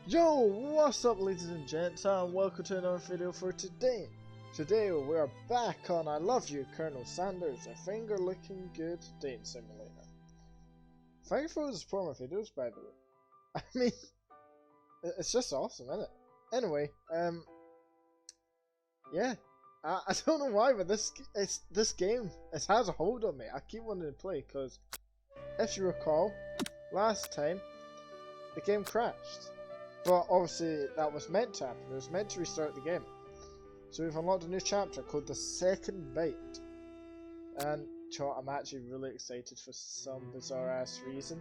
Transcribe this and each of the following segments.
Yo, what's up ladies and gents, and welcome to another video for today. Today we are back on I Love You, Colonel Sanders, a finger licking good dating simulator. Thank you for the support my videos, by the way. I mean, it's just awesome, isn't it? Anyway, yeah, I don't know why, but this game, it has a hold on me. I keep wanting to play, because if you recall, last time, the game crashed. But obviously that was meant to happen. It was meant to restart the game. So we've unlocked a new chapter called The Second Bite. And I'm actually really excited for some bizarre ass reason.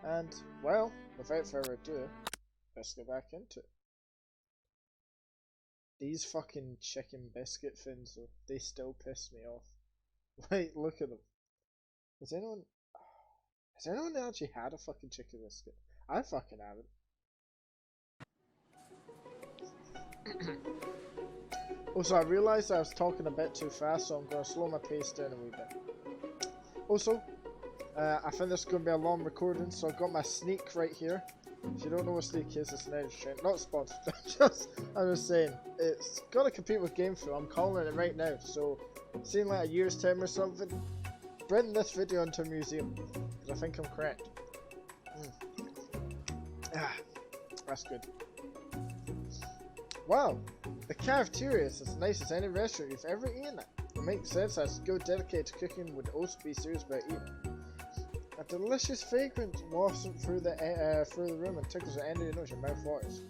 And well, without further ado, let's get back into it. These fucking chicken biscuit things though, they still piss me off. Wait, look at them. Has anyone actually had a fucking chicken biscuit? I fucking haven't. Also, I realised I was talking a bit too fast, so I'm going to slow my pace down a wee bit. Also, I think this is going to be a long recording, so I've got my sneak right here. If you don't know what sneak is, it's an energy drink. Not sponsored, I'm just saying. It's got to compete with Game Fuel. I'm calling it right now, so seeing like a year's time or something, bring this video into a museum, because I think I'm correct. That's good. Wow, the cafeteria is as nice as any restaurant you've ever eaten at. It makes sense as a skill dedicated to cooking would also be serious about eating. A delicious fragrance wafts through the room and tickles the end of your nose. Your mouth waters.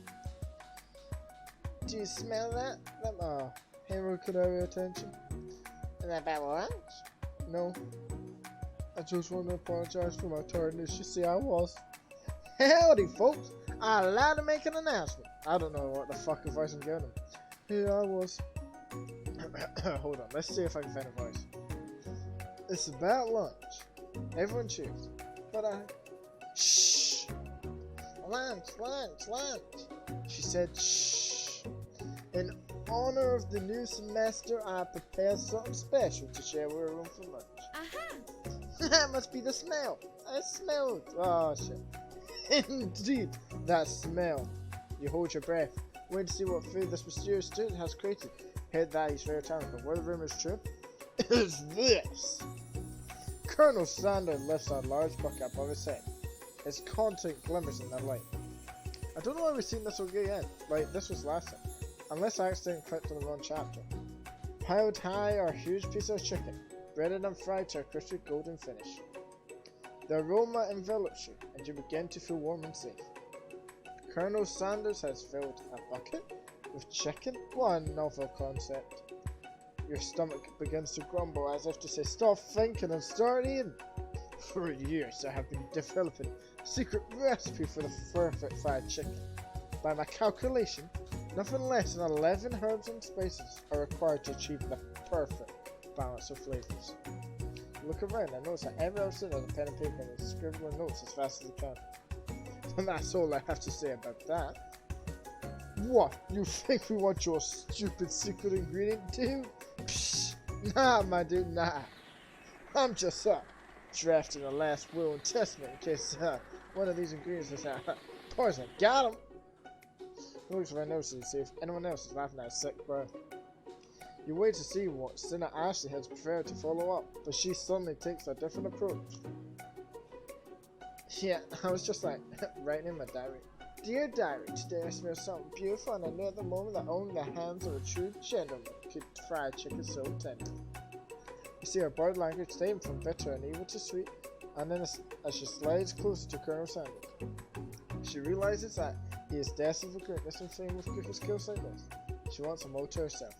Do you smell that? Oh, Henry, could I have your attention? Is that about lunch? No. I just want to apologize for my tardiness. You see, I was. Howdy, folks. I'm allowed to make an announcement. I don't know what the fuck voice I'm giving him. Here I was. Hold on, let's see if I can find a voice. It's about lunch. Everyone cheers. But shh. Lunch. She said shh. In honor of the new semester, I prepared something special to share with everyone for lunch. That must be the smell. I smell it. Oh shit. Indeed, that smell. You hold your breath, wait to see what food this mysterious student has created. Head that he's very talented, but whether the rumor is true, is this. Colonel Sanders lifts a large bucket above his head. Its content glimmers in the light. I don't know why we've seen this again. Like, this was last time. Unless I accidentally clicked on the wrong chapter. Piled high are a huge piece of chicken, breaded and fried to a crispy golden finish. The aroma envelops you, and you begin to feel warm and safe. Colonel Sanders has filled a bucket with chicken? What a novel concept. Your stomach begins to grumble as if to say, stop thinking and start eating. For years I have been developing a secret recipe for the perfect fried chicken. By my calculation, nothing less than 11 herbs and spices are required to achieve the perfect balance of flavors. Look around and notice that every episode has a pen and paper and is scribbling notes as fast as it can. And that's all I have to say about that. What? You think we want your stupid secret ingredient too? Psh, nah, my dude, nah. I'm just drafting a last will and testament in case one of these ingredients is poison. Got him! Looks around noticing to see if anyone else is laughing at a sick breath. You wait to see what Sinner Ashley has prepared to follow up, but she suddenly takes a different approach. Yeah, I was just like, writing in my diary. Dear diary, today I smell something beautiful and I know at the moment that only the hands of a true gentleman could fry chicken so tender. You see her body language taken from bitter and evil to sweet, and then as she slides closer to Colonel Sanders, she realizes that he is destined for greatness and fame with cooking skills like this. She wants him all to herself.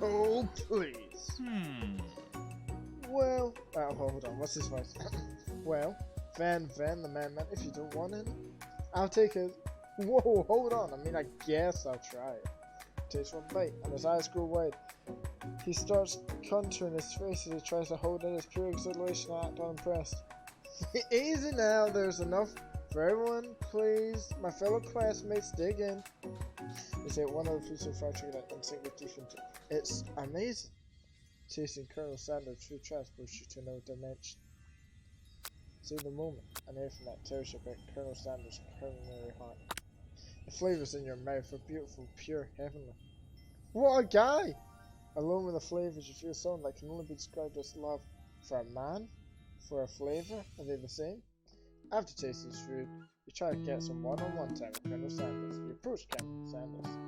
Oh, please. Well, hold on, what's his voice? Well, Van, the man, if you don't want it, I'll take it. Whoa, hold on, I mean, I guess I'll try it. Takes one bite, and his eyes grow wide. He starts contouring his face as he tries to hold in his pure exhilaration and act unimpressed. Easy now, there's enough for everyone, please. My fellow classmates, dig in. Is it one of the piece of fried chicken that can sink your teeth into? It's amazing. Tasting Colonel Sanders' true transports you to another dimension. See the moment, and hear from that toast about Colonel Sanders' culinary heart. The flavors in your mouth are beautiful, pure, heavenly. What a guy! Alone with the flavors, you feel something that can only be described as love. For a man? For a flavor? Are they the same? After tasting his food, you try to get some one-on-one time with Colonel Sanders. You approach Colonel Sanders.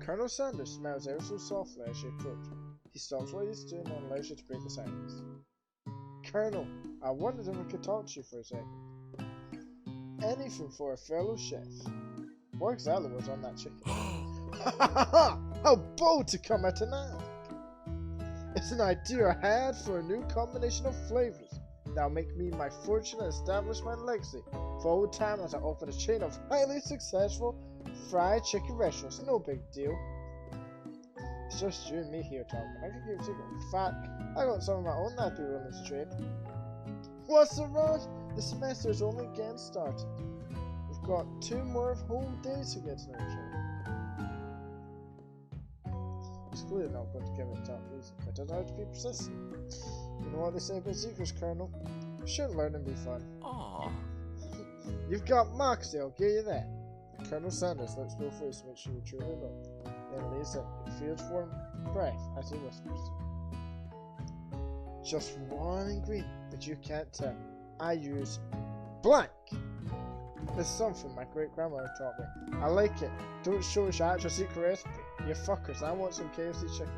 Colonel Sanders smiles ever so softly as you approach. He stops what he's doing and allows you to break the silence. Colonel, I wondered if I could talk to you for a second. Anything for a fellow chef. What exactly was on that chicken? How bold to come at an act! It's an idea I had for a new combination of flavors. That'll make me my fortune and establish my legacy for old time as I open a chain of highly successful fried chicken restaurants. No big deal. It's just you and me here talking. I can give a secret. In fact, I got some of my own that I'd be willing to trade. What's the rush? The semester's only getting started. We've got 2 more whole days to get to know each other. It's clearly not going to give it top easy, but I don't have to be persistent. You know what they say about secrets, Colonel? You should learn and be fun. Aww. You've got moxie, I'll give you that. Colonel Sanders looks both ways to make sure you truly look. Then lays a feels warm breath as he whispers. Just one ingredient, but you can't tell. I use blank. This is something my great grandmother taught me. I like it. Don't show us your actual secret recipe. You fuckers, I want some KFC chicken.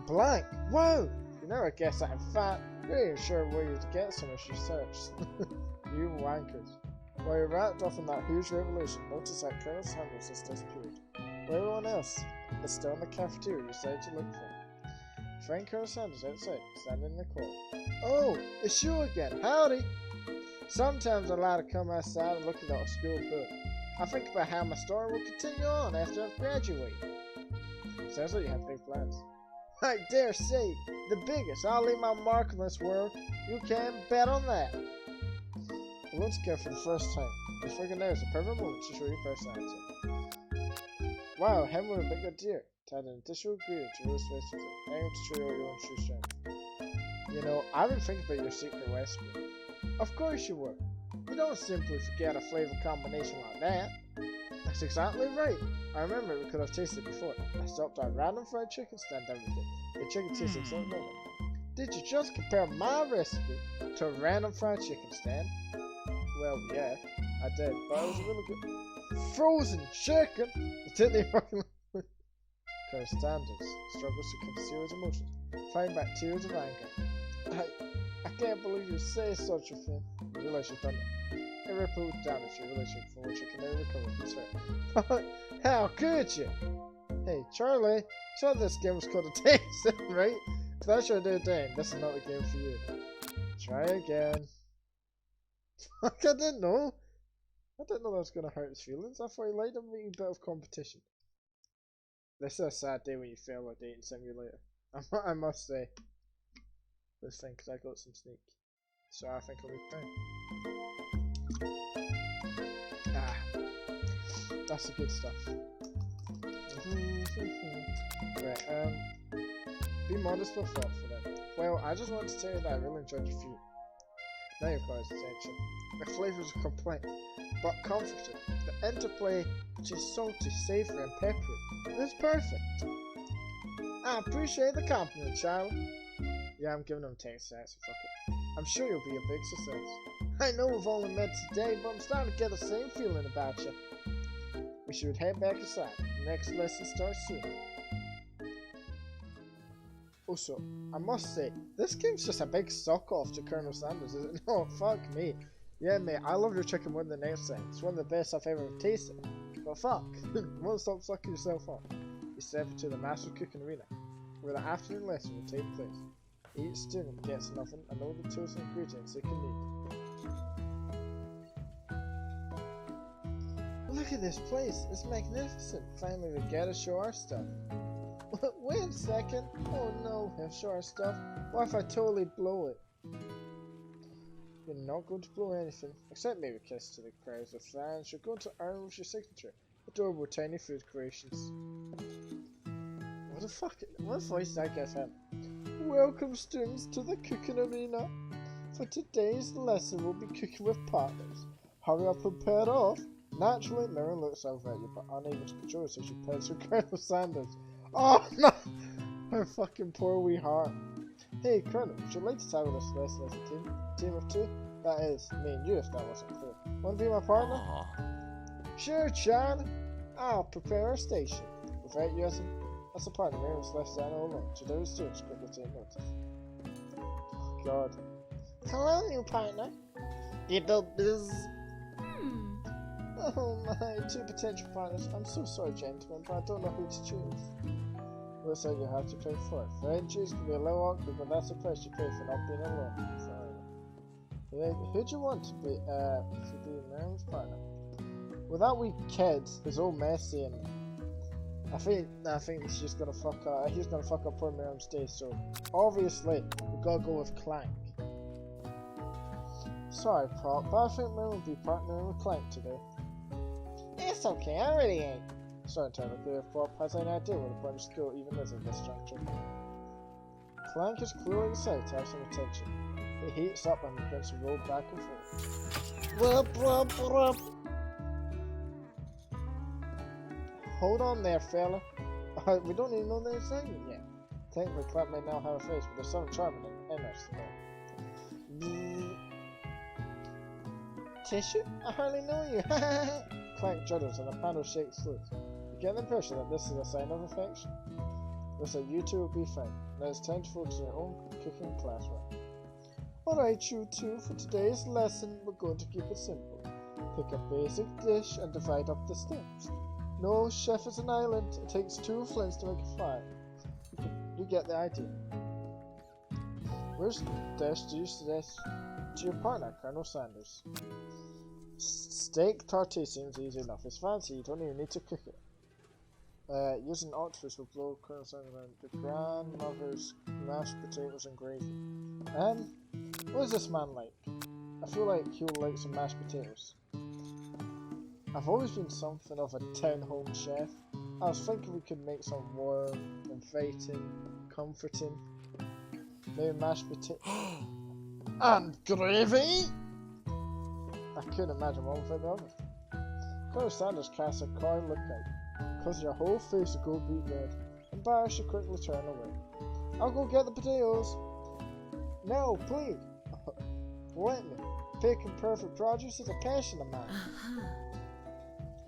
Blank. Whoa! You never guess that. In fact, you're even sure where you'd get some if you searched. You wankers. While you're wrapped up in that huge revolution, notice that Colonel Sanders has disappeared. Where everyone else is still in the cafeteria you decided to look for. Find Colonel Sanders outside, standing in the cold. Oh, it's you again. Howdy! Sometimes I like to come outside and look at that school book. I think about how my story will continue on after I've graduated. Sounds like you have big plans. I dare say, the biggest. I'll leave my mark on this world. You can bet on that. Once again for the first time, you figure now is the perfect moment to show your personality. Wow, him with a bigger deer. To add an additional ingredient to roast recipe. I am to show you your own true strength. You know, I've been thinking about your secret recipe. Of course you were. You don't simply forget a flavor combination like that. That's exactly right. I remember it because I've tasted it before. I stopped at a random fried chicken stand every day. The chicken tastes exactly like it. Did you just compare my recipe to a random fried chicken stand? Well, yeah, I did, but it was a really good frozen chicken. Didn't they fucking Colonel Sanders struggles to conceal his emotions, fighting back tears of anger. I can't believe you say such a thing. You realize you've done irreparable damage to your relationship from which you can never recover from. How could you? Hey, Charlie, so this game was called a taste, right? If that's your new game, this is not the game for you. Try again. Fuck, I didn't know. I didn't know that was gonna hurt his feelings. I thought he liked a wee bit of competition. This is a sad day when you fail a dating simulator. I must say. This thing, because I got some sneak. So I think I'll be fine. Ah. That's the good stuff. Right, be modest but thoughtful then. Well, I just wanted to tell you that I really enjoyed your food. Now you've got his attention. The flavors are complaint, but comforting. The interplay, which is salty, savory, and peppery, is perfect. I appreciate the compliment, child. Yeah, I'm giving him 10 cents, so fuck it. I'm sure you'll be a big success. I know we've only met today, but I'm starting to get the same feeling about you. We should head back inside. The next lesson starts soon. Also, I must say, this game's just a big suck off to Colonel Sanders, isn't it? No, fuck me. Yeah, mate, I love your chicken more than the next thing. It's one of the best I've ever tasted. But fuck, you won't stop sucking yourself off. You step into the master cooking arena, where the afternoon lesson will take place. Each student gets an oven and all the tools and ingredients they can need. Look at this place, it's magnificent. Finally we get to show our stuff. Wait a second. Oh no, we have show our stuff. What if I totally blow it? You're not going to blow anything, except maybe a kiss to the crowds of fans. You're going to earn with your signature. Adorable tiny food creations. What the fuck? What voice did I give him? Welcome students to the cooking arena. For today's lesson, we'll be cooking with partners. Hurry up and pair it off. Naturally, Miriam looks over at you, but unable to control it, so she pairs her Colonel Sanders. Oh no! Her fucking poor wee heart. Hey, Colonel, would you like to tackle this lesson as a team? Team of two? That is, me and you, if that wasn't clear. Want to be my partner? Aww. Sure, Charlie. I'll prepare our station. Without you as a partner, Miriam's left Daniel alone. She does too, it's quickly take notice. Oh, God. Hello, new partner. Oh my, two potential partners. I'm so sorry, gentlemen, but I don't know who to choose. Looks like you have to pick four. Friendships can be a little awkward, but that's the price you pay for not being alone. Sorry. Who do you want to be Miriam's partner? Well, that wee kid is all messy, and I think she's gonna fuck up. He's gonna fuck up poor Miriam's day. So obviously we gotta go with Clank. Sorry, Pop, but I think Miriam will be partnering with Clank today. It's okay, I really ain't. Sorry, Tyler, if Pop has any idea what a bunch of school even is at this juncture. Clank is clearly excited to have some attention. He heats up and begins to roll back and forth. Hold on there, fella. We don't even know they're saying it yet. Technically, Clank may now have a face, but there's something charming in us today. Tissue? I hardly know you. Clank judders and the panel shakes loose. You get the impression that this is a sign of affection. Looks like you two will be fine. Now it's time to focus on your own cooking classwork. Alright, you two, for today's lesson, we're going to keep it simple. Pick a basic dish and divide up the steps. No chef is an island. It takes 2 flints to make a fire. You get the idea. Which dish do you suggest to your partner, Colonel Sanders? Steak tartare seems easy enough. It's fancy, you don't even need to cook it. Using octopus will blow Colonel Sanders around the grandmother's mashed potatoes and gravy. What is this man like? I feel like he'll like some mashed potatoes. I've always been something of a town-home chef. I was thinking we could make some warm, inviting, comforting. Maybe mashed potatoes. And gravy? I couldn't imagine one without the other. Colonel Sanders casts a coy look out, causing your whole face to go beet red. Embarrassed, you quickly turn away. I'll go get the potatoes. No, please. Let me. Picking perfect produce is a passion of mine.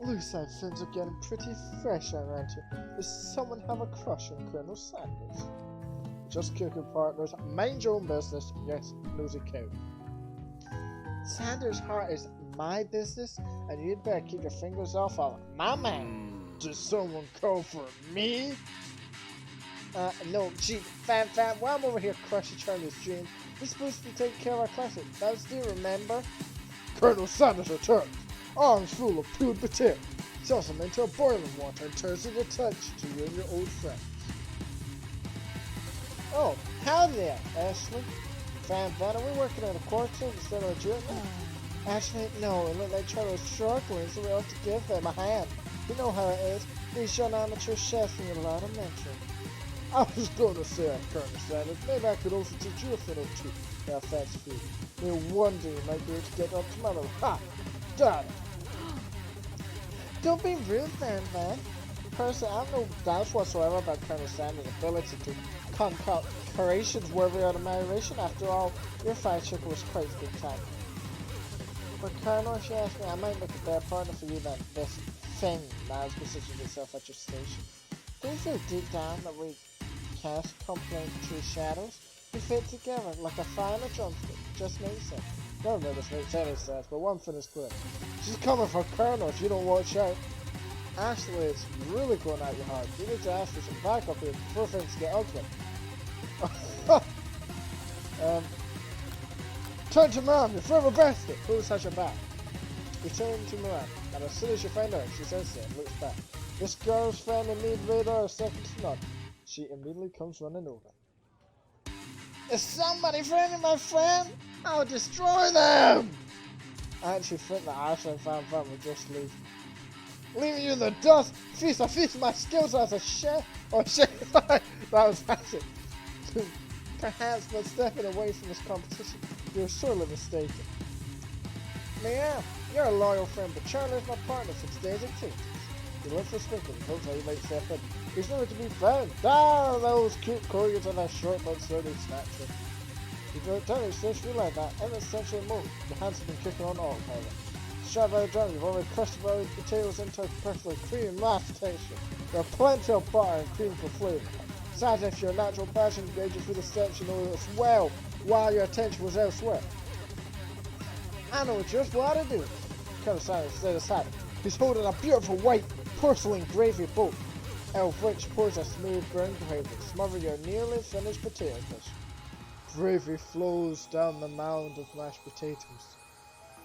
Looks like things are getting pretty fresh around here. Does someone have a crush on Colonel Sanders? Just cooking partners. Mind your own business. Yes, nosy cow. Sanders' heart is my business, and you'd better keep your fingers off of my man. Does someone call for me? No, gee, Fan, while I'm over here crushing Charlie's dreams, we're supposed to be taking care of our classic. That's do you remember? Colonel Sanders returns, arms full of peeled potato. Sells them into a boiling water and turns it a touch to you and your old friends. Oh, how there, Ashley? Fan, are we working on a quarter instead of a junior? Actually, no, it looked like Charlie was struggling, so we have to give him a hand. You know how it is. These young amateur chefs need a lot of mentoring. I was going to say, Colonel Sanders, maybe I could also teach you a thing or two about fancy food. No wonder you might be able to get up to my level. Ha! Done! Don't be rude, Fan. Personally, I have no doubts whatsoever about Colonel Sanders' ability to concoct creations worthy of admiration. After all, your fried chicken was quite spectacular. But Colonel, if you ask me, I might make a better partner for you than this thing that has positioned itself at your station. Do you feel deep down that we cast complementary shadows? We fit together like a fire and a drumstick. Just makes sense. None of this makes any sense, but one thing is clear. She's coming for Colonel if you don't watch out. Ashley is really going at you hard. You need to ask for some backup here before things get ugly. Turn to Mom, your forever bestie. Who's has your back? Return to Moran, and as soon as you find out, she says so and looks back. This girl's friend and need radar are second to none. She immediately comes running over. Is somebody friending my friend? I'll destroy them! I actually think that Ashley and Fan will just leave. Leaving you in the dust! I feast my skills as a chef! Or chef! That was actually perhaps but stepping away from this competition. You're sorely mistaken. Meow, you're a loyal friend, but Charlie's my partner since days activities. You look for Sprinkles and hopes how you might step in. He's nowhere to be found. Ah, those cute couriers and their short but sturdy stature. You don't tell us just realize that in its century mode, your hands have been kicking on autopilot. Shot by the drum, you've already crushed the potatoes into a perfectly creamy mashed texture. There are plenty of butter and cream for flavor. Besides, if your natural passion guides you through the steps, you know as well while your attention was elsewhere. I know just what to do. Colonel Sanders stayed aside. He's holding a beautiful white porcelain gravy bowl, out of which pours a smooth brown gravy, smother your nearly finished potato dish. Gravy flows down the mound of mashed potatoes.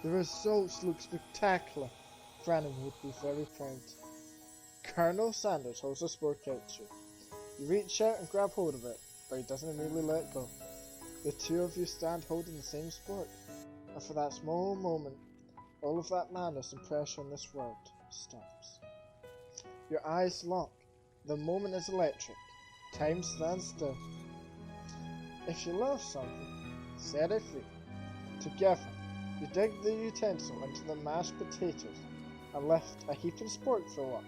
The results look spectacular. Brannon would be very proud. Colonel Sanders holds the spork out to you. You reach out and grab hold of it, but he doesn't immediately let go. The two of you stand holding the same spork, and for that small moment, all of that madness and pressure in this world stops. Your eyes lock. The moment is electric. Time stands still. If you love something, set it free. Together, you dig the utensil into the mashed potatoes and lift a heaping spork for a while.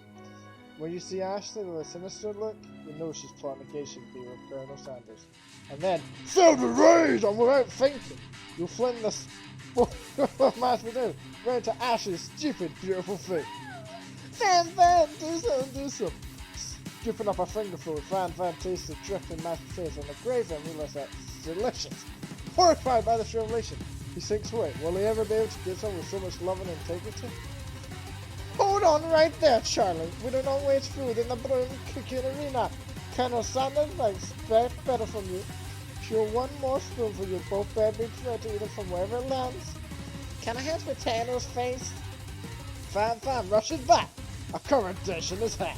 When you see Ashley with a sinister look, you know she's plotting against you to be with Colonel Sanders. And then, so the rage, and without thinking, you'll fling the mashed potatoes right into Ashley's stupid, beautiful face. Van, do some. Scooping up a fingerful, Van tastes the dripping mashed potatoes on the gravy and realizes that it's delicious. Horrified by this revelation, he sinks away. Will he ever be able to get some with so much love and integrity? Hold on right there, Charlie. We do not waste food in the broom cooking arena. Colonel Sanders might expect better from you. Sure, one more spoonful, you both better be prepared to eat it from wherever it lands. Can I have potatoes, face? Van rushes back. A current dish in his hand.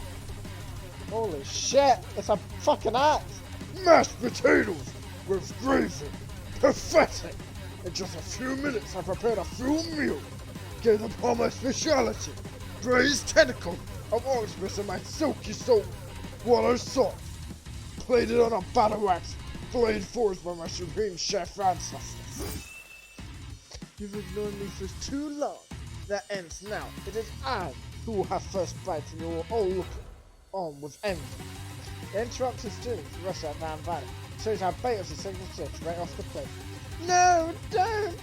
Holy shit, it's a fucking axe! Mashed potatoes with gravy! Pathetic! In just a few minutes I prepared a full meal. Gave upon my speciality. Braised tentacle of octopus in my silky soap. Water salt. Plated on a batter wax. Flayed forth by my supreme chef ancestors. You've ignored me for too long. That ends now. It is I who will have first bite and you will all look on with envy. The interrupted students rush at Van Valley. So he's a bite of the single dish right off the plate. No, don't!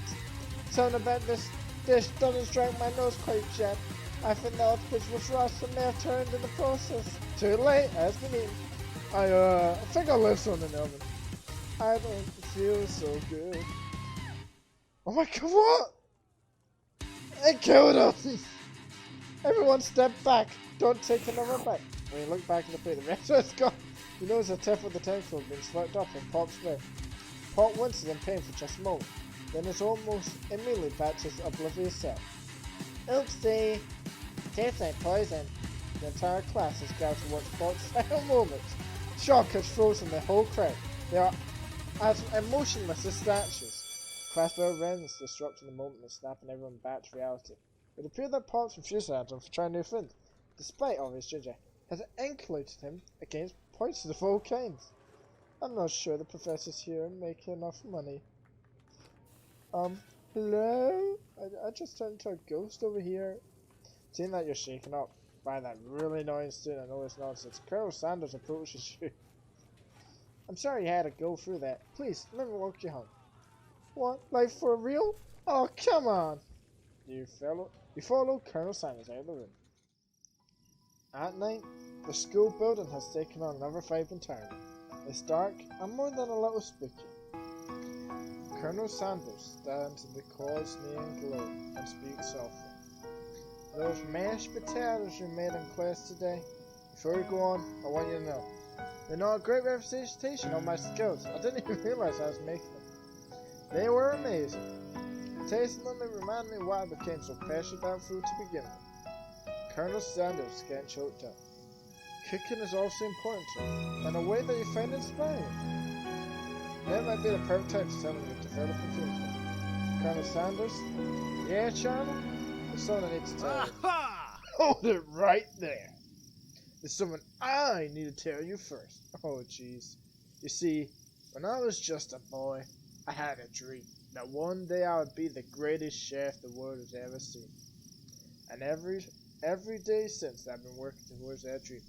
Something about this dish doesn't strike my nose quite yet. I think the octopus was rushed and may have turned in the process. Too late, as been eaten. I think I'll leave some in the oven. I don't feel so good. Oh my god, what? I killed him! Everyone step back. Don't take another bite. When you look back at the plate, the rest is gone. You notice the tip of the tentacle being swept up in Pop's mouth. Pop winces in pain for just a moment. Then it's almost immediately back to his oblivious self. Oopsie! Tastes like poison. The entire class is gathered to watch Pop's final moments. Shock has frozen the whole crowd. They are as emotionless as statues. Classbell rends, disrupting the moment and snapping everyone back to reality. It appeared that Pop's enthusiasm for trying new things, despite all his ginger, has included him against points of all kinds. I'm not sure the professors here make enough money. Hello? I just turned into a ghost over here. Seeing that you're shaken up by that really annoying student and all this nonsense, Colonel Sanders approaches you. I'm sorry you had to go through that. Please, let me walk you home. What? Like for real? Oh, come on! You follow Colonel Sanders out of the room. At night, the school building has taken on another vibe entirely. It's dark and more than a little spooky. Colonel Sanders stands in the college neon glow and speaks softly. Those mashed potatoes you made in class today, before you go on, I want you to know. They're not a great representation of my skills. I didn't even realize I was making them. They were amazing. Tasting them, it reminded me why I became so passionate about food to begin with. Colonel Sanders is getting choked up. Cooking is also important to him, in a way that you find inspiring. That might be the perfect time to tell him you're developing feelings. Colonel Sanders? Yeah, Charlie? There's something I need to tell you. Hold it right there. There's something I need to tell you first. Oh, jeez. You see, when I was just a boy, I had a dream. that one day I would be the greatest chef the world has ever seen. And every day since I've been working towards that dream.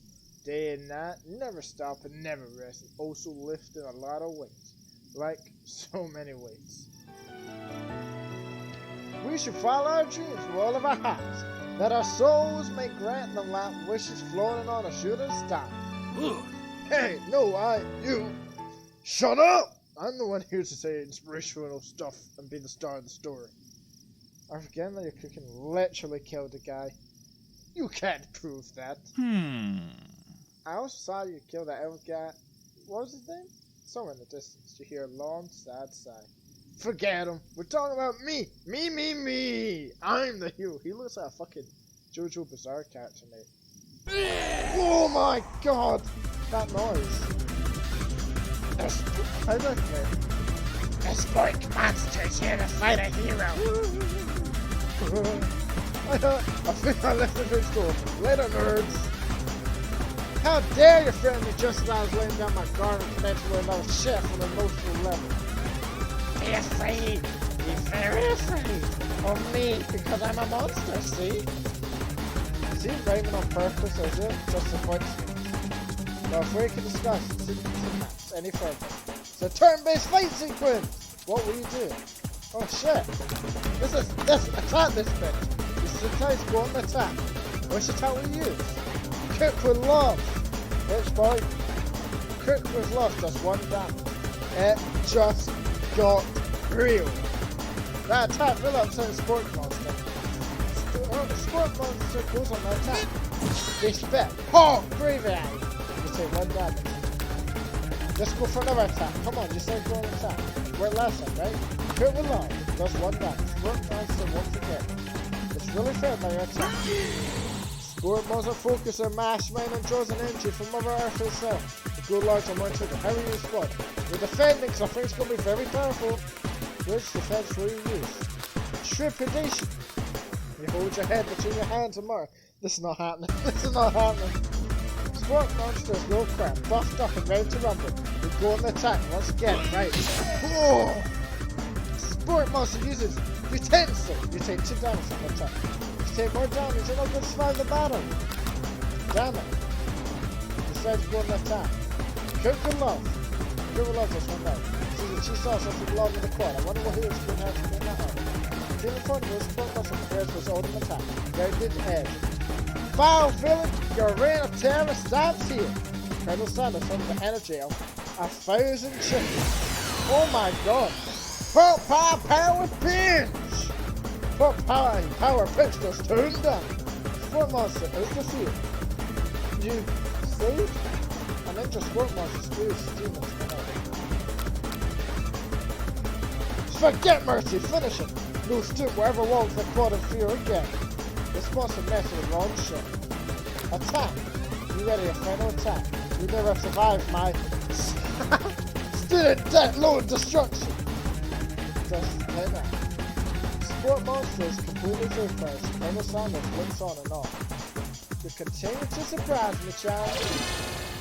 Day and night, never stop and never rest, and also lifting a lot of weights. Like so many weights. We should follow our dreams with all of our hearts, that our souls may grant them like wishes floating on a shooting star. Hey, no, you. Shut up! I'm the one here to say inspirational stuff and be the star of the story. I'm forgetting that your cooking literally killed a guy. You can't prove that. I also saw you kill that elf guy. What was his name? Somewhere in the distance, you hear a long, sad sigh. Forget him. We're talking about me. Me. I'm the hero. He looks like a fucking JoJo Bizarre character, mate. Oh my god! That noise. How do I play? The Spork Monster's here to fight a hero. I think I left the good store. Later, nerds. How dare you threaten me just as I was laying down my guard and connecting with another chef on an emotional level? Be afraid. Be very afraid of me because I'm a monster, see? Is he rhyming on purpose or is it just a coincidence? Now, if we can discuss any further. It's a turn-based fight sequence! What will you do? Oh shit! Attack this bitch! This is the time to go on the attack. Which attack will you use? Cook with love! Bitch boy. Cook with love does 1 damage. It just got real. That attack will upset Sport Monster. Sport Monster goes on the attack. They spit. Oh! Gravy eye! You take 1 damage. Let's go for another attack. Come on, you said go on attack. We're last time, right? Cook with love does 1 damage. Sport Monster won't forget. It's really fair by your attack. Sport Monster focuses on mash mine and draws an energy from Mother Earth itself. To go large and more trigger. How will you respond? You're defending, so I think it's going to be very powerful. Which defense will you use? Trepidation. You hold your head between your hands and mark. This is not happening. This is not happening. Sport Monster is no crap, buffed up and ready to rumble. We go on the attack once again, right? Oh! Sport Monster uses utensil. You take 2 damage from the attack. You take more damage, you're not going to survive the battle. Damn it. Decide to go on the attack. Cook with love. Cook with love just 1 damage. See the cheese sauce has to belong in the quad. I wonder what he is going to have to clean that up. Feeling fun with Sport Monster prepares for his ultimate attack. Grounded edge. Foul villain, your reign of terror stops here. Colonel Sanders under the energy of 1,000 chickens. Oh my god. Pop power pinch! Pop power pinch does 2 damage. Sport Monster is defeated. You saved? An ninja Sport Monster steals demons. Forget mercy, finish him! No stoop will ever walk the quad of fear again. This monster messed with the wrong shit. Attack! You ready a final attack? You never survived my student death load destruction! Just like that. Sport Monster is completely surprised. Colonel Sanders blinks on and off. You continue to surprise me, child.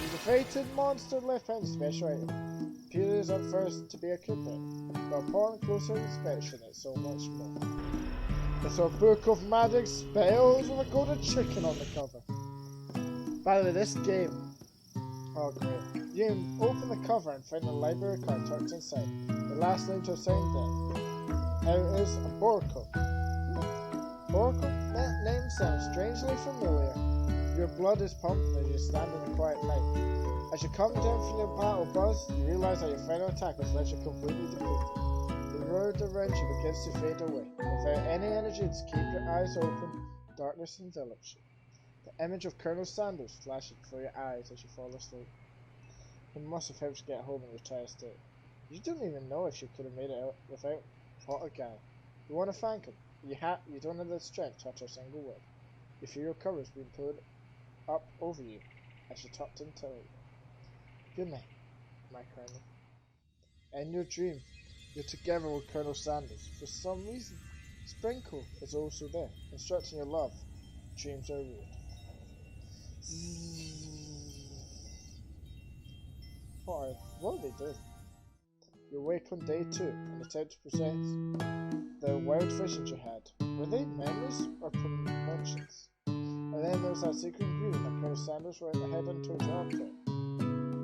You defeated monster left hand special item. Peter is up first to be a coupon, but upon closer inspection it's so much more. It's a book of magic spells with a golden chicken on the cover. By the way, this game, oh great, you can open the cover and find a library card tucked inside. The last name to have signed it. It is a Boruco. Boruco? That name sounds strangely familiar. Your blood is pumping as you stand in the quiet night. As you come down from your battle buzz, you realize that your final attack has left you completely defeated. The world around you begins to fade away. Without any energy to keep your eyes open, darkness envelops you. The image of Colonel Sanders flashes before your eyes as you fall asleep. He must have helped you get home in your tired state. You don't even know if you could have made it out without what a guy. You want to thank him. You don't have the strength to utter a single word. You feel your coverage being pulled up over you as you tucked into it. Good night, my Colonel. In your dream, you're together with Colonel Sanders. For some reason, Sprinkle is also there, instructing your love. Dreams are real. What did they do? You wake on day 2 and attempt to process the wild visions you had. Were they memories or premonitions? And then there was that secret ingredient that Colonel Sanders went ahead and told you after.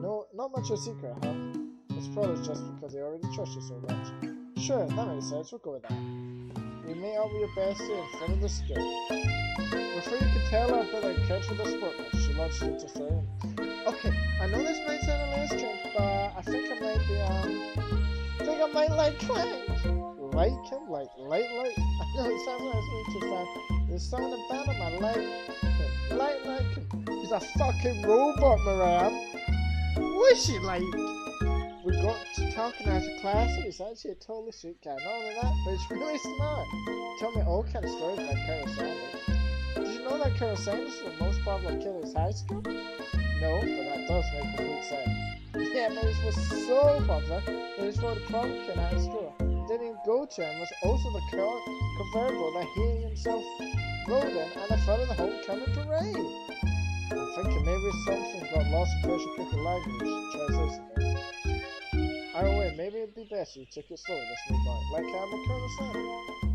No, not much of a secret, huh? It's probably just because they already trust you so much. Sure, that makes sense, we'll go with that. You meet up with your bestie in front of the school. Before you could tell her about the encounter with the sportman, she launched into flame. Okay, I know this might sound a little strange, but I think I might be, like Clank. Like him? Like? I know it sounds like it's really too fast. There's something about him I like him. Like him. He's a fucking robot, Moran. What is she like? We got to talking after class and he's actually a totally sweet guy. Not only that, but he's really smart. Tell me all kind of stories about Colonel Sanders. Did you know that Colonel Sanders was the most popular kid in his high school? No, but that does make complete sense. Yeah, but he was so popular that he was the problem kid at school. Didn't even go to him was also the convertible that he himself rode in at the front of the homecoming parade. I'm thinking maybe something got lost in pressure cooker language translation there. Either way, maybe it'd be better you took it slow this new boy, like I'm with Colonel Sanders.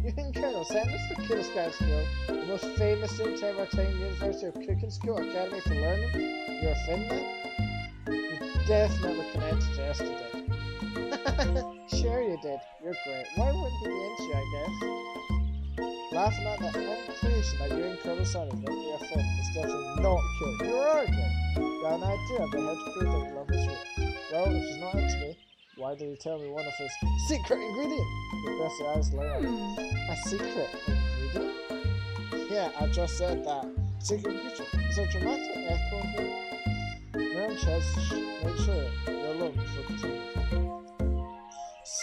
You think Colonel Sanders, the coolest guy at school, the most famous student to ever attend University of Cooking School Academy for Learning? You're a Finn man? You definitely connected to yesterday. Sure you did. You're great. Why wouldn't he be into you, I guess? Laughing at that implication that you and Colonel Sanders might be a Finn is definitely not cool. You are gay. You got an idea about how to prove that you love his root. Well, if she's not into me, why did he tell me one of his secret ingredients? Your best eyes lay on. A secret ingredient? Yeah, I just said that. Secret ingredient. It's a dramatic echo here. Miriam Chess, make sure you're alone before continuing.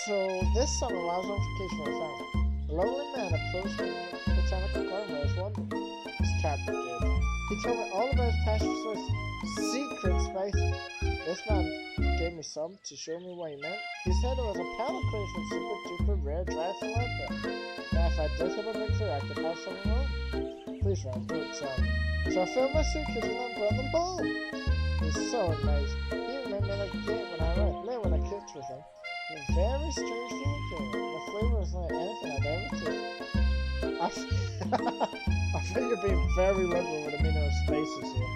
So, this summer while I was on vacation with my family, a lovely man approached me in the botanical garden where I was wandering. His captain did. He told me all about his passion for secret spices. This man gave me some to show me what he meant. He said it was a palate cleanse from super duper rare dry cilantro. That if I did have a breakthrough, I could have some of my own. Please, Ryan, do it some. So I filled my suitcase and I brought them home. It was so nice. He even made me like a game when I arrived. Later when I kicked with him, a very strange feeling came in. The flavor was like anything I'd ever tasted. I think you're being very liberal with the meaning of spaces here.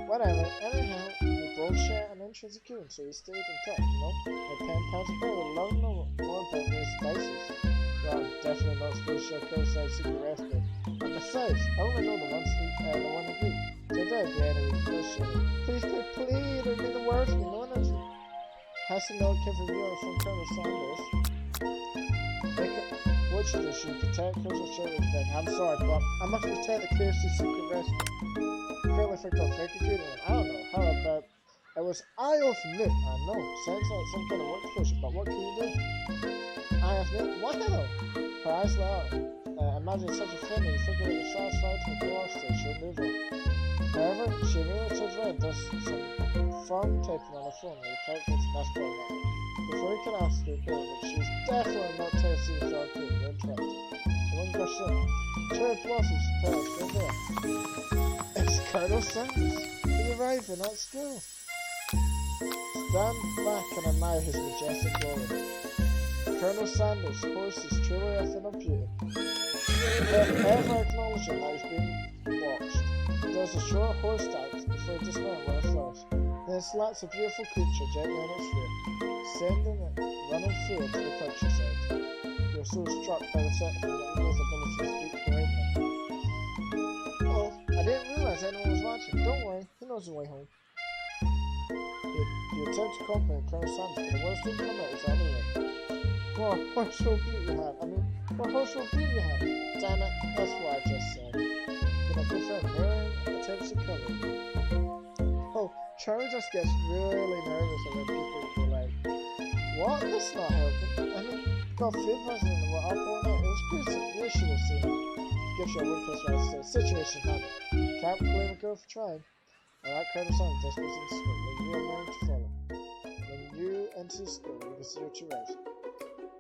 Whatever, anyhow, we both share an interest in cooking, so we stayed in touch, you know? My pen pals would love to know more about these spices. Well, I'm definitely not supposed to share Curbside secret recipe. And besides, I only know the one ingredient. So that'd be any bullshit. Please, it'd be the worst me, no one else. Has to know it came from you from Colonel Sanders. What should I should protect Colonel Sanders thing? I'm sorry, but I must protect the KFC secret recipe. Apparently if I got fake ingredient, I don't know. How about it was eye of milk? I know, sounds like some kind of work push, but what can you do? Eye of milk? What hell? Her eyes loud. Imagine such a friend that you figure it was satisfied to go off stage, she'll move on. However, she really turns red, does some phone typing on her phone, and the calculates that's probably not. Before you can ask her, but she was definitely not Tennessee with our crew, you're interrupted. The one question, cherry blossoms, pears, right there. It's Colonel Sanders. He's arriving at school. Stand back and admire his majestic glory. Colonel Sanders' horse is truly a thing of beauty. Ever acknowledging that he's being watched. He does a short horse dance before dismounting with a flourish. Then it slaps a beautiful creature gently on its rear, sending it running through it to the countryside. You're so struck by the section that he has the ability to speak correctly. Oh, I didn't realize anyone was watching. Don't worry, he knows the way home. You attempt to compliment Colonel Sanders, but the words didn't come out the other way. What horsefull beauty you have. What horsefull beauty you have. Damn it, that's what I just said. Then I prefer Miriam attempts to cover me. Oh, Charlie just gets really nervous when people go like, what? That's not helping. Got food poisoning and we're up all night. It was gruesome. You should have seen it. Gives you a wink kiss right to say, situation handled. Can't blame a girl for trying. And that Colonel Sanders just was in school, when you are learning to follow. When you enter school, you can see what you write.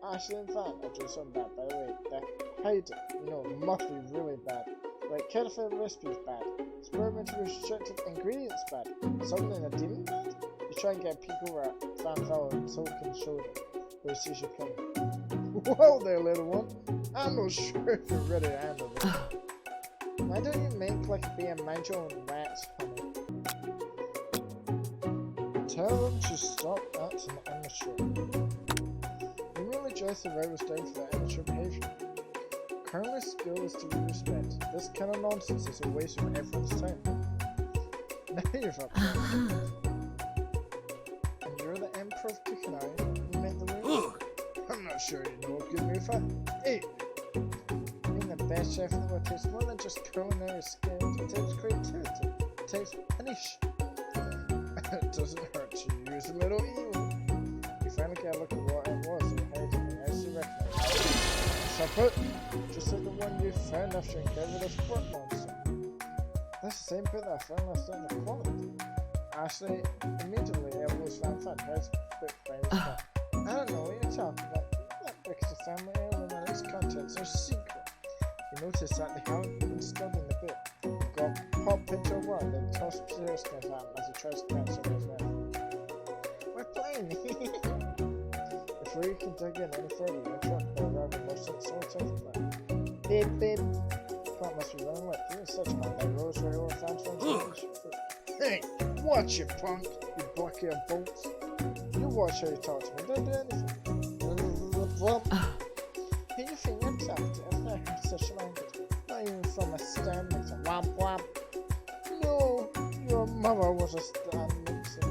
Ashley and Van are doing something bad, by the way. They hide it. You know, it must be really bad. Like, counterfeit recipe is bad. Experimental restricted ingredients bad. Something in a demon bad? You try and get a peek over at Fanfell and Tolkien's shoulder, where he sees you coming. Whoa there, little one. I'm not sure if you're ready to handle this. Why don't you make like a being mind your own rats, honey? Tell them to stop acting amateur. You really dress the ravers down for that amateur behaviour. Colonel's skill is to be respected. This kind of nonsense is a waste of everyone's time. Now you've upset me. And you're the Emperor of Kukenai. You made the rules. I'm not sure you know what good move I ate. Being the best chef in the world takes more than just culinary skills. It takes creativity. It takes punish. It doesn't hurt to use a little evil. You finally get a look at what it was you hated me, as you recognize. Support! Just like the one you found after you encountered this pork monster. That's the same bit that I found last night in the closet. Actually, immediately I was found fun. That's a bit famous. I don't know what you're talking about. That brick is a family heirloom and its contents are secret. You notice that they haven't been studying the bit. You've got pop into a world and toss seriousness at him as he tries to catch some of his men. We're playing! Before you can dig in any further, you're truck by arriving most of the swords of the plan. Beep beep! Pop must be running away. You're such a man like Rose where you were found from. Hey! Watch it, punk! You black-haired bolts! You watch how you talk to me, don't do anything. Who you think you're talking to? I've never heard such language. Not even from a stand mixer. Womp womp. No, your mother was a stand mixer.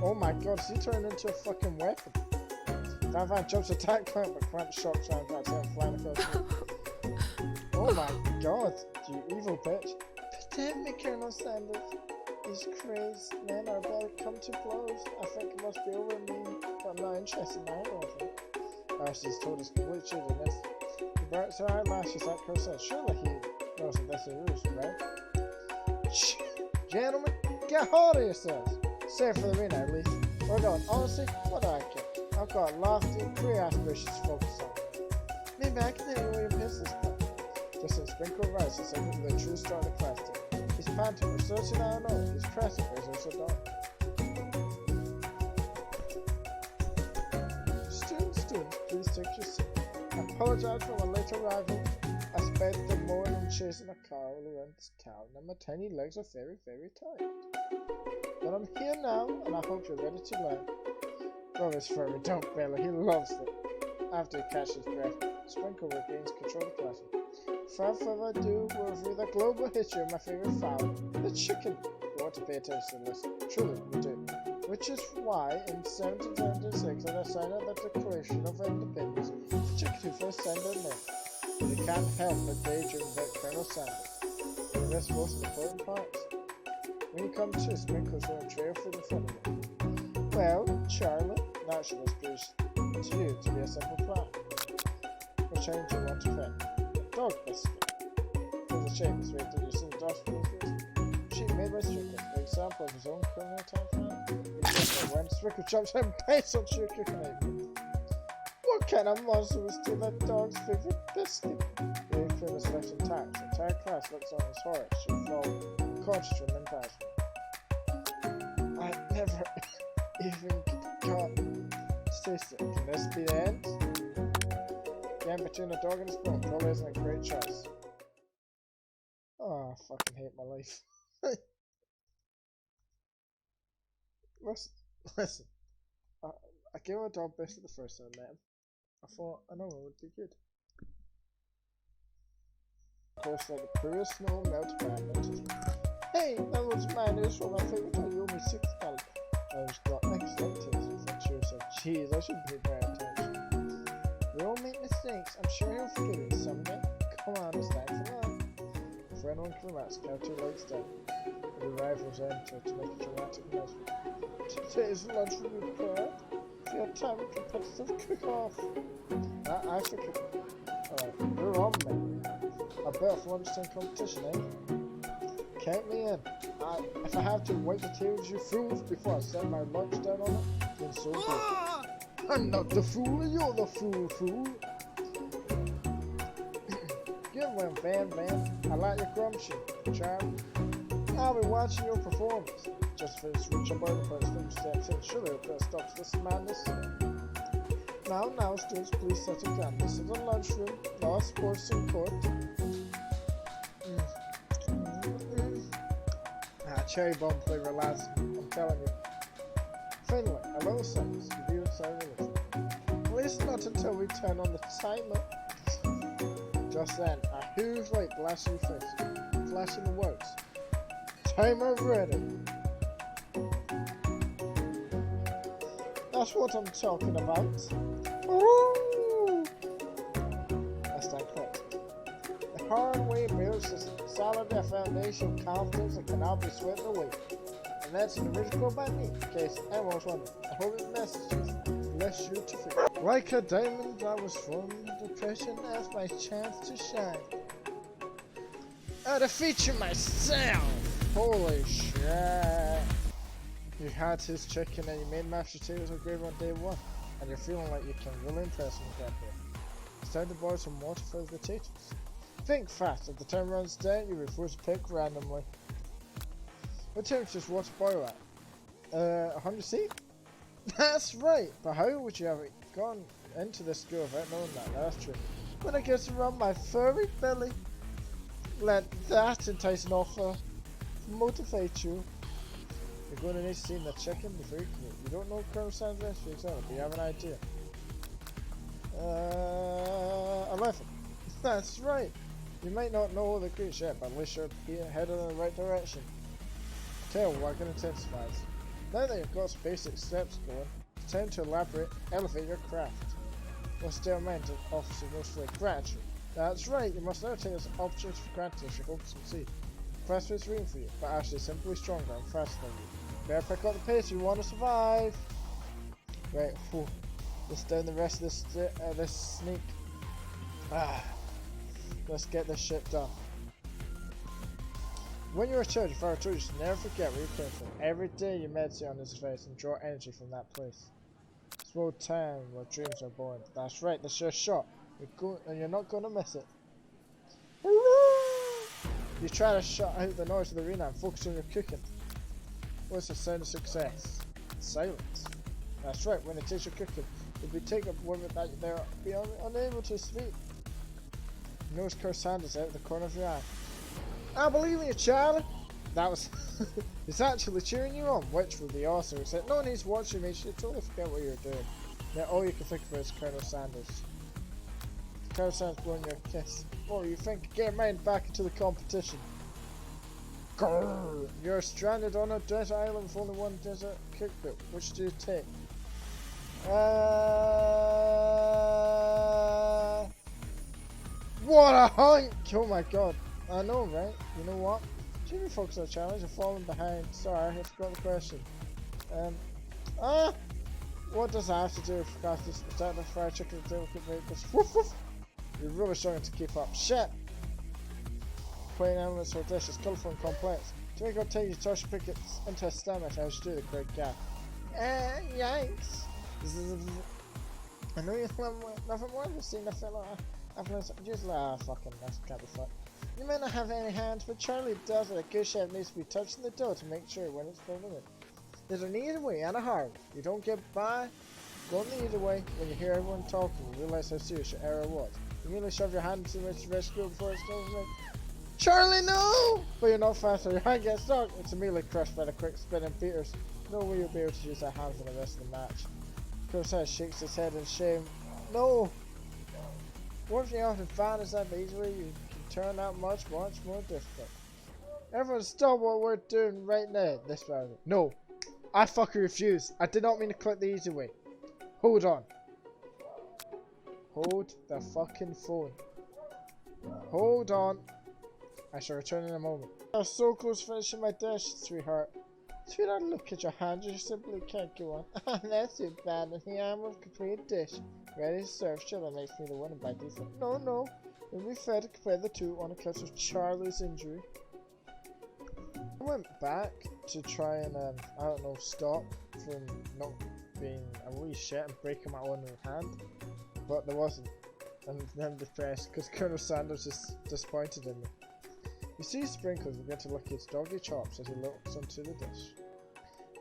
Oh my god, she turned into a fucking weapon. Van jumps attack Clamp, but Clamp shocks round that tail flying across the Oh my god, you evil bitch. Protect me, Colonel Sanders. These crazed men are about to come to blows. I think it must be over me, but I'm not interested in either of them. Ashley's told us complete truth in this. He burns her eyelashes at Corsair. Surely he knows that this is ruse, right? Shh! Gentlemen, get hold of yourselves! Save for the arena at least. We're going, honestly, what do I care? I've got lofty, career aspirations to focus on. Maybe I can hear William Pistol's plan. Just as Sprinkle rises, I give him the true start of the class team. He's panting, we're searching I don't know. He's pressing, but he's also dark. Students, please take your seat. I apologize for my late arrival. I spent the morning chasing a car all around this town, and my tiny legs are very, very tired. But I'm here now, and I hope you're ready to learn. Oh, this furry dog fella, he loves it. After he catches his breath, Sprinkle regains control of the classroom. Without further ado, we'll review the global history of my favorite fowl, the chicken. You want to pay attention to this. Truly, you do. Which is why, in 1776, I decided the Declaration of Independence, the chicken who first signed their name. You can't help but daydream about Colonel Sanders. And this most important part. When you come to Sprinkle's room, trail food in front of you. Well, Charlie, naturally appears to you to be a simple plan. Which end do you want to print? Dog biscuit. There's a shame, sweet. Did you see the dog biscuit? Sheep made by Strickland, the example of his own criminal time plan. When Strickland jumps out and bites on your cooking apron. What kind of monster would steal that dog's favorite biscuit? The apron is left intact. The entire class looks on his horror. She fall conscious from impact. I never even got to taste it. Can this be the end? The end between a dog and a spoon probably isn't a great choice. Oh, I fucking hate my life. Listen. I gave a dog biscuit the first time I met him. I thought another would be good. Of course, like the purest snow melted by it. Hey, that was mine. It was from my favorite time. You owe me $6. I was got excellent taste with that cheer, so geez, I should pay better attention. We all make mistakes. I'm sure he'll forgive me someday. Come on, it's time for love. For anyone can relax, count your legs down. The rivals enter to make a dramatic announcement. Today's lunch will be prepared. For your time competitive cook-off. I forget. Alright, you're on me. I bet for lunchtime competition, eh? Count me in. If I have to wipe the tails, you fools, before I send my lunch down on it, then so be it. I'm not the fool, you're the fool. Good one, Van. I like your grumpy, Charm. I'll be watching your performance. Just finished Richard Bonaparte film steps in. Surely it best stops this madness. Now, students, please settle down. This is the lunchroom, not sports and court. Cherry bomb flavor, lads. I'm telling you. Finally, a little sentence. Review and silence. At least not until we turn on the timer. Just then, a huge light blasted your face, flashing the words. Timer ready. That's what I'm talking about. Ooh. That's not correct. The hard way builds a solid foundation of confidence that cannot be swept away. And that's an original by me, in case anyone's wondering. I hope it messages bless you to feel. Like a diamond, I was from depression as my chance to shine. To feature myself! Holy shit! You had his chicken and you made mashed potatoes with gravy on day one, and you're feeling like you can really impress me that day. It's time to boil some water for the potatoes. Think fast, if the time runs down, you refuse to pick randomly. What temperature does water boil at? 100°C? That's right, but how would you have gone into this school without knowing that? That's true. When I get to run my furry belly, let that enticing offer motivate you. You're going to need to see the chicken before you can eat. You don't know Colonel Sanders' recipe exactly, but you have an idea. 11. That's right. You might not know the creature yet, but at least you're headed in the right direction. Tell working intensifies. Now that you've got some basic steps going, it's time to elevate your craft. What's still meant to officer mostly gratitude. That's right, you must never take this opportunity for granted if you hope to succeed. Fast is room for you, but actually simply stronger and faster than you. Better pick up the pace if you want to survive. Right, whew. Let's down the rest of this sneak. Let's get this shit done. When you're a child, your father told you to never forget where you came from. Every day you meditate on his face and draw energy from that place. Slow town where dreams are born. That's right, that's your shot. You're not going to miss it. You try to shut out the noise of the arena and focus on your cooking. What's the sound of success? Silence. That's right, when it is your cooking, you'll be taken with it that they'll be unable to speak. You notice Colonel Sanders out of the corner of your eye. I believe in you, Charlie! That was... He's actually cheering you on, which would be awesome. He said, no one needs watching me, you totally forget what you're doing. Now all you can think about is Colonel Sanders. Colonel Sanders blowing your kiss. What do you think? Get your mind back into the competition. Grrr. You're stranded on a desert island with only one desert cookbook. Which do you take? What a hunk! Oh my god. I know, right? You know what? Junior folks are challenged and falling behind. Sorry, I forgot the question. What does that have to do with Castus? Protect the fried chicken and table could make this woof woof? You're really struggling to keep up. Shit! Plain elements for dish is colourful and complex. To make it take you toss your pickets into a stomach as you do the great gap. Yikes! I know you nothing more than seeing a fellow after just fucking that's can't be fucked. You may not have any hands, but Charlie does it. A good chef needs to be touching the dough to make sure when it's filling it. There's an easy way and a hard way. You don't get by going the easy way. When you hear everyone talking, you realise how serious your error was. You immediately shove your hand into the rescue before it's done. Charlie, no! But you're not fast, so your hand gets stuck. It's immediately crushed by the quick spinning beaters. No way you'll be able to use that hand for the rest of the match. Kurosai shakes his head in shame. No! One thing I often found is that the easy way you can turn out much more difficult. Everyone stop what we're doing right now. This round. No! I fucking refuse. I did not mean to click the easy way. Hold on. Hold the fucking phone. Hold on. I shall return in a moment. I was so close to finishing my dish, sweetheart. Sweetheart, look at your hand. You simply can't go on. That's too bad. And here I am with a complete dish. Ready to serve. Sure, that makes me the winner by default. No. It would be fair to compare the two on account of Charlie's injury. I went back to try and, I don't know, stop from not being a wee shit and breaking my own hand. But there wasn't. And then depressed because Colonel Sanders is disappointed in me. You see Sprinkles begin to lick his doggy chops as he looks into the dish.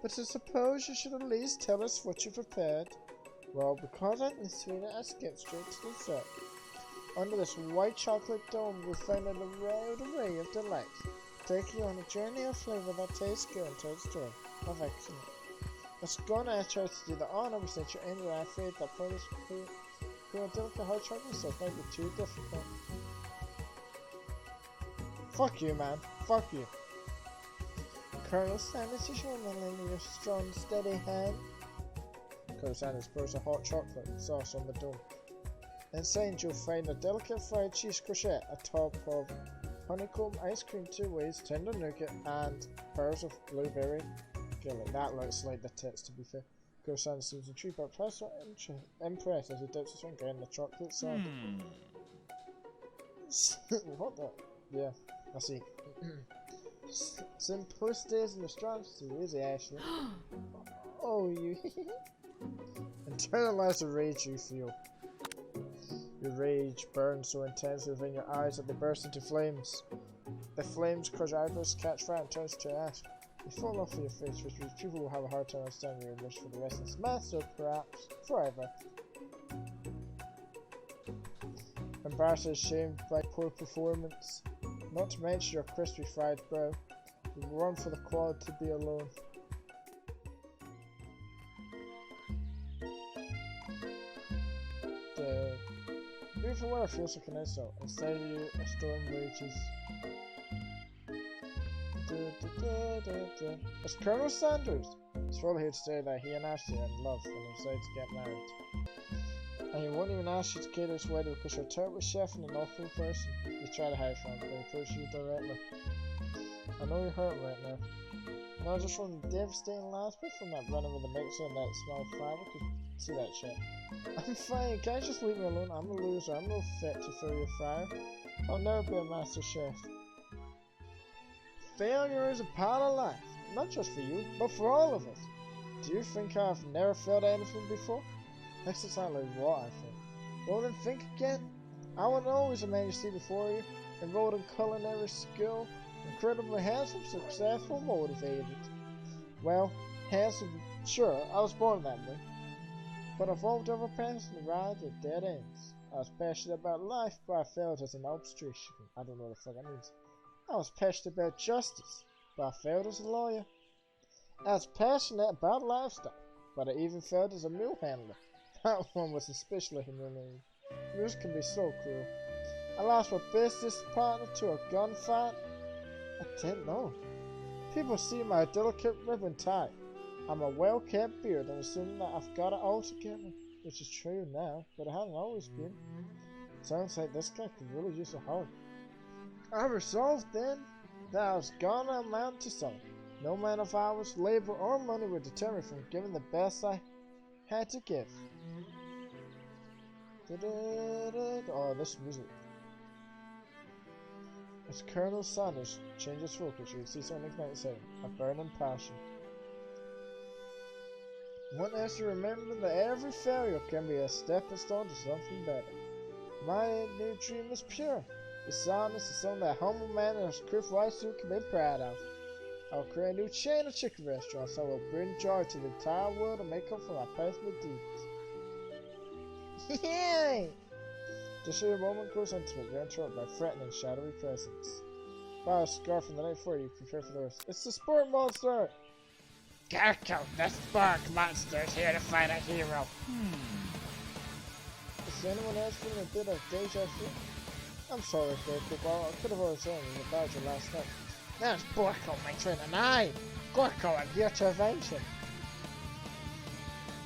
But I suppose you should at least tell us what you prepared. Well, because I'm the sweeter, I skip straight to dessert. Under this white chocolate dome, you'll find an array of delights, taking you on a journey of flavor that tastes good until it's done. Of excellent. I was gonna ask you to do the honor, but since you're in there, I'm afraid that for this delicate hot chocolate stuff might be too difficult. Fuck you, man. Fuck you. Colonel Sanders is showing your strong, steady hand. Colonel Sanders pours a hot chocolate sauce on the dome. Inside, you'll find a delicate fried cheese crochet atop of honeycomb ice cream, 2 ways, tender nougat, and bars of blueberry jelly. That looks like the tits, to be fair. Colonel Sanders seems intrigued but impressed as he dips his finger in the chocolate sauce. What the? Yeah, I see. Simplicity is in the strongest suit, is it, Ashley? Oh, you. Internalize the rage you feel. Your rage burns so intensely within your eyes that they burst into flames. The flames cause your eyebrows catch fire and turns to ash. You fall off of your face, which means people will have a hard time understanding your wish for the rest of this month, or perhaps forever. Embarrassed and ashamed by poor performance, not to mention your crispy fried brow, you run for the quad to be alone. The beautiful weather feels like an insult. Instead of you, a storm rages. It's Colonel Sanders! It's probably here to say that he and Ashley are in love and decide to get married. And he won't even ask you to cater his wedding because you're a terrible chef and an awful person. You try to hide from him, but he approaches you directly. I know you're hurting right now. Not just from the devastating last bit from that running with the mixer and that smell of fire. We could see that shit. I'm fine, can't you just leave me alone? I'm a loser, I'm no fit to fill your fire. I'll never be a master chef. Failure is a part of life, not just for you, but for all of us. Do you think I've never failed at anything before? That's exactly what I think. Well then think again. I wasn't always a man you see before you, enrolled in culinary skill, incredibly handsome, successful, motivated. Well, handsome, sure, I was born that way. But I've evolved over past and ride at dead ends. I was passionate about life, but I failed as an obstetrician. I don't know what the fuck that means. I was passionate about justice, but I failed as a lawyer. I was passionate about lifestyle, but I even failed as a mule handler. That one was especially humiliating. Mules can be so cruel. I lost my business partner to a gunfight. I didn't know. People see my delicate ribbon tie. I'm a well-kept beard and assume that I've got it all together, which is true now, but it hasn't always been. Sounds like this guy could really use a hug. I resolved then that I was gonna amount to something. No amount of hours, labor, or money would deter me from giving the best I had to give. Oh, this music. As Colonel Sanders changes focus, you can see something ignites him, a burning passion. One has to remember that every failure can be a stepping stone to something better. My new dream is pure. It's honest, it's something that a humble man in a crisp white suit can be proud of. I'll create a new chain of chicken restaurants that will bring joy to the entire world and make up for my past misdeeds. Yay! Just as your moment grows intimate, you're interrupted by threatening shadowy presence. Buy a scarf from the night before you prepare for the rest. It's the sport monster! Garko, the spark monster is here to fight a hero. Is anyone else feeling a bit of deja vu? I'm sorry, Gorko, well, I could have already told you about you last night. There's Borko, my twin, and I, Gorko, am here to avenge him.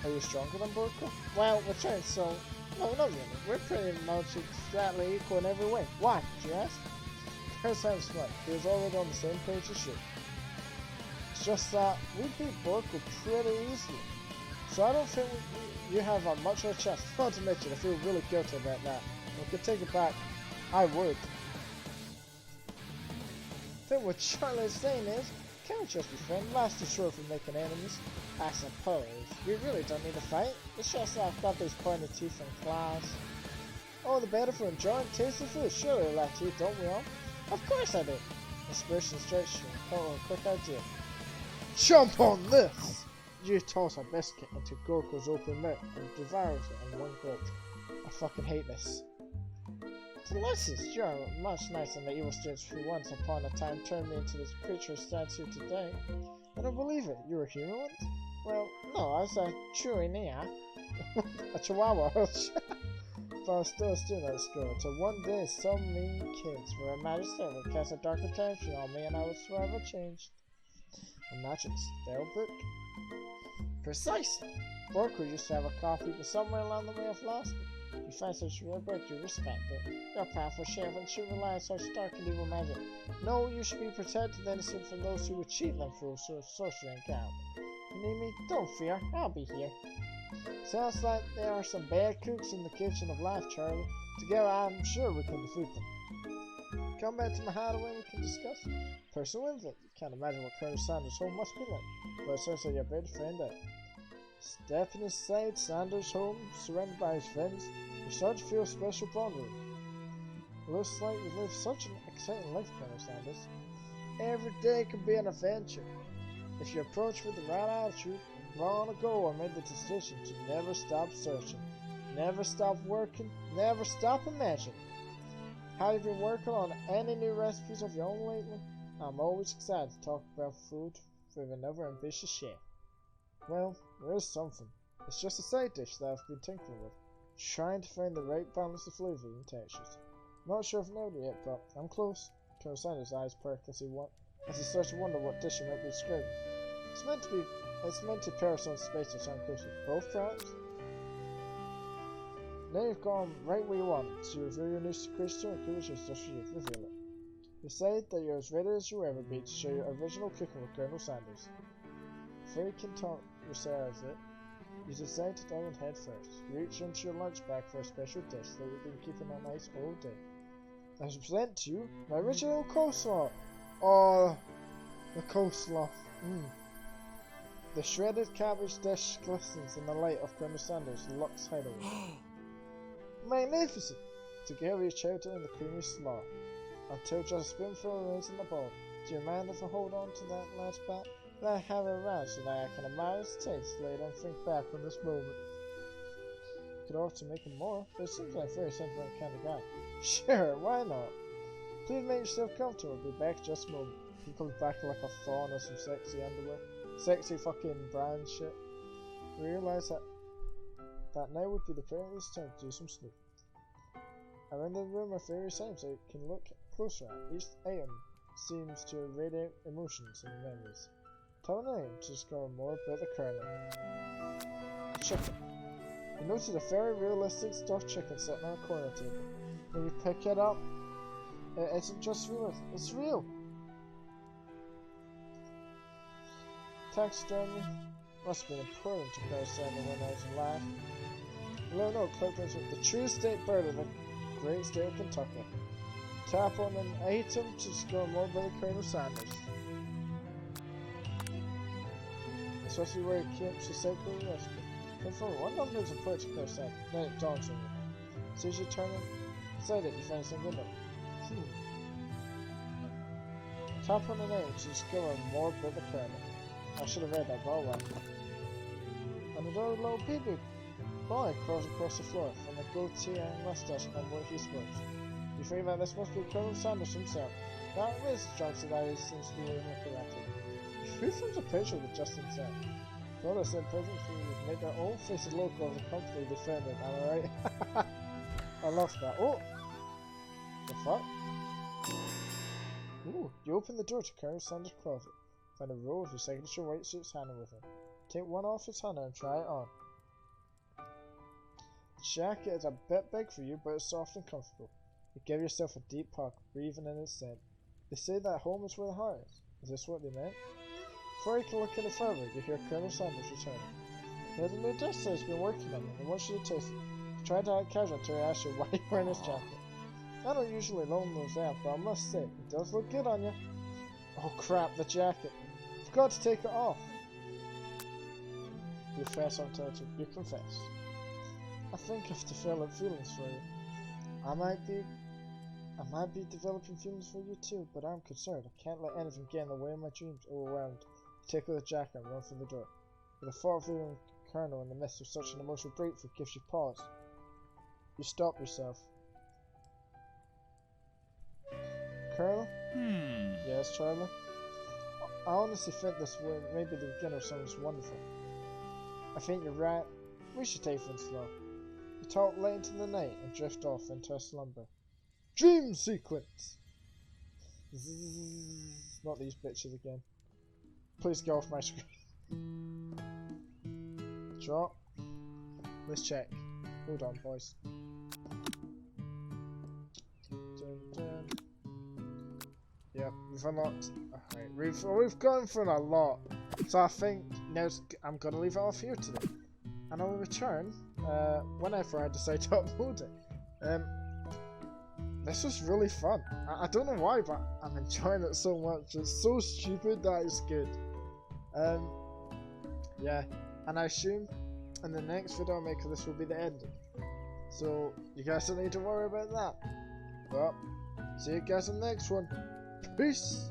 Are you stronger than Borko? Well, we're trying so... No, not really. We're pretty much exactly equal in every way. Why, did you ask? That sounds smart. He was already on the same page as you. It's just that we beat Borko pretty easily. So I don't think you have a much of a chance. Not to mention, I feel really guilty about that. We could take it back. I would. I think what Charlie is saying is, can't we just be friends? Last is short for making enemies. I suppose. We really don't need to fight. It's just that I've got those pointed teeth and claws. Oh, the better for enjoying tasty food. Surely we like to eat, don't we all? Of course I did. Inspiration strikes you. Oh, a quick idea. Jump on this! You toss a biscuit into Gorko's open mouth and devours it in one gulp. I fucking hate this. Delicious! You're much nicer than the evil students who once upon a time turned me into this creature who stands here today. I don't believe it. You were a human once? Well, no, I was a Chihuahua. A chihuahua. But I was still a student at school until one day some mean kids Your Majesty would cast a dark attention on me and I was forever changed. Imagine spell book. Precisely. Borku used to have a copy, but somewhere along the way I've lost it. You find such rare book, you respect it. Your powerful chef and should rely on such dark and evil magic. No, you should be protected the innocent from those who would cheat them through sorcery and gambling. You need me? Don't fear, I'll be here. Sounds like there are some bad cooks in the kitchen of life, Charlie. Together I'm sure we can defeat them. Come back to my hideaway and we can discuss personal info. You can't imagine what Colonel Sanders' home must be like, but it sounds like your better find out. Stepping inside Sanders' home, surrounded by his friends, you start to feel a special bond with him. Looks like you've lived such an exciting life, Colonel Sanders. Every day can be an adventure. If you approach with the right attitude, long ago I made the decision to never stop searching, never stop working, never stop imagining. Have you been working on any new recipes of your own lately? I'm always excited to talk about food with another ambitious chef. Well, there is something. It's just a side dish that I've been tinkering with, trying to find the right balance of flavor and textures. Not sure if I've nailed it yet, but I'm close. Colonel Sanders' eyes perked as he starts to wonder what dish he might be describing. It's meant to pair some space or something closer. Both perhaps? Now you've gone right where you want to reveal your new creation and curious just for you. Reveal it. Decide that you're as ready as you'll ever be to share your original cooking with Colonel Sanders. Before you can talk yourself it, you decide to dive in head first. Reach into your lunch bag for a special dish that you've been keeping on ice all day. I present to you my original coleslaw. Oh, the coleslaw. The shredded cabbage dish glistens in the light of Colonel Sanders' Lux hideaway. Magnificent! Together you chow down the creamy slaw, until just a spoonful remains in the bowl. Do you mind if I hold on to that last bite? Let I have it around so that I can admire its taste later and think back on this moment. Could offer to make it more, but it seems like a very sentimental kind of guy. Sure, why not? Please make yourself comfortable, I'll be back just a moment. He comes back like a fawn in some sexy underwear. Sexy fucking brand shit. Realize that now would be the perfect time to do some snooping. Around the room are various items that you can look closer at. Each item seems to radiate emotions and memories. Tell an item to discover more about the Colonel. Chicken. You notice a very realistic stuffed chicken sitting on a corner table. When you pick it up, it isn't just real, it's real! Taxidermy must have been important to Colonel Sanders when I was alive. Little note clippers with the true state bird of the great state of Kentucky. Tap on an item to discover more about the Colonel Sanders. Especially where he keeps the sacred recipe. Confirm what number is important to Colonel Sanders. Then it dawns on you. As soon as you turn inside it, you find something new. Tap on an item to discover more about the Colonel. I should have read that, but oh well. And another little baby boy crawls across the floor from a goatee and mustache and what he sports. You think that this must be Colonel Sanders himself. That is the structure that he seems to be looking at it. Who finds a picture with Justin said? Well, I said perfectly would make our own face and logo of the company defendant, am I right? I love that. Oh! The fuck? Ooh, you open the door to Colonel Sanders' closet. Find a roll of his signature white suit's hanger with him. Take one off his hanger and try it on. The jacket is a bit big for you, but it's soft and comfortable. You give yourself a deep hug, breathing in its scent. They say that home is where the heart is. Is this what they meant? Before you can look any further, you hear Colonel Sanders returning. He has a new dish that he's been working on and wants you to taste it. He tried to act casual until he asked you why you're wearing his jacket. I don't usually loan those out, but I must say, it does look good on you. Oh crap, the jacket. Forgot to take it off. You confess you confess. I think I have developed feelings for you. I might be I might be developing feelings for you too, but I'm concerned. I can't let anything get in the way of my dreams. Overwhelmed, I take out the jacket and run for the door. But the thought of leaving Colonel in the midst of such an emotional breakthrough gives you pause. You stop yourself. Colonel? Yes, Charlie? I honestly think this may be the beginning of something wonderful. I think you're right. We should take things slow. We talk late into the night and drift off into a slumber. Dream sequence! Zzz, not these bitches again. Please get off my screen. Drop. Let's check. Hold on, boys. Dun, dun. Yep, we've unlocked. Alright, we've gone through a lot. So I think now I'm gonna leave it off here today. And I'll return whenever I decide to upload it. This was really fun. I don't know why, but I'm enjoying it so much. It's so stupid that it's good. Yeah, and I assume in the next video I make this will be the ending. So you guys don't need to worry about that. Well, see you guys in the next one. Peace!